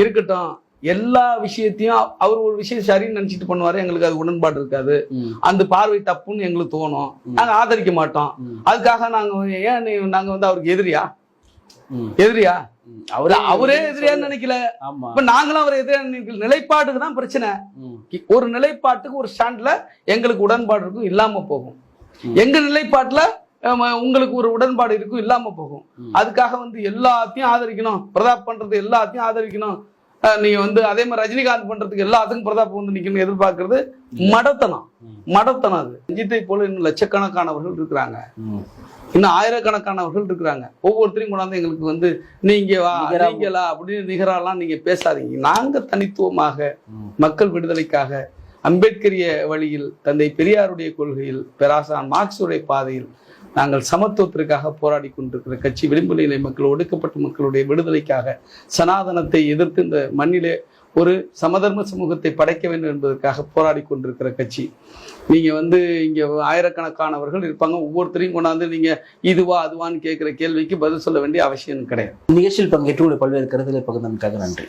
இருக்கட்டும். எல்லா விஷயத்தையும் அவர் ஒரு விஷயம் சரின்னு நினைச்சிட்டு பண்ணுவாரு. எங்களுக்கு அது உடன்பாடு இருக்காது. அந்த பார்வை தப்புன்னு எங்களுக்கு தோணும். நாங்க ஆதரிக்க மாட்டோம். அதுக்காக நாங்க அவருக்கு எதிரியா? அவரே எதிரியான்னு நினைக்கல. இப்ப நாங்களும் அவர் எதிரியா நினைக்கல. நிலைப்பாட்டுக்கு தான் பிரச்சனை. ஒரு நிலைப்பாட்டுக்கு ஒரு ஸ்டாண்ட்ல எங்களுக்கு உடன்பாடு இருக்கும், இல்லாம போகும். எங்க நிலைப்பாட்டுல உங்களுக்கு ஒரு உடன்பாடு இருக்கும், இல்லாம போகும். அதுக்காக எல்லாத்தையும் ஆதரிக்கணும், பிரதாப் பண்றது எல்லாத்தையும் ஆதரிக்கணும். நீங்க அதே மாதிரி ரஜினிகாந்த் பண்றதுக்கு எல்லாத்துக்கும் பிரதாப் நிக்கணும் எதிர்பார்க்கறது மடத்தனம். அது ரஞ்சித்தை போல இன்னும் லட்சக்கணக்கானவர்கள் இருக்கிறாங்க, இன்னும் ஆயிரக்கணக்கானவர்கள் இருக்கிறாங்க. ஒவ்வொருத்தரையும் கொண்டாந்து எங்களுக்கு நீங்களா அப்படின்னு நிகரெல்லாம் நீங்க பேசாதீங்க. நாங்க தனித்துவமாக மக்கள் விடுதலைக்காக அம்பேத்கரிய வழியில், தந்தை பெரியாருடைய கொள்கையில், பெராசான் மார்க்சுடைய பாதையில் நாங்கள் சமத்துவத்திற்காக போராடி கொண்டிருக்கிற கட்சி. விளிம்பு நிலை மக்கள், ஒடுக்கப்பட்ட மக்களுடைய விடுதலைக்காக, சனாதனத்தை எதிர்த்து இந்த மண்ணிலே ஒரு சமதர்ம சமூகத்தை படைக்க வேண்டும் என்பதற்காக போராடி கொண்டிருக்கிற கட்சி. நீங்க இங்க ஆயிரக்கணக்கானவர்கள் இருப்பாங்க. ஒவ்வொருத்தரையும் கொண்டாந்து நீங்க இதுவா அதுவான்னு கேட்கிற கேள்விக்கு பதில் சொல்ல வேண்டிய அவசியம் கிடையாது. நிகழ்ச்சியில் பங்கேற்று பல்வேறு கருத்துக்களை பகிர்ந்ததற்காக நன்றி.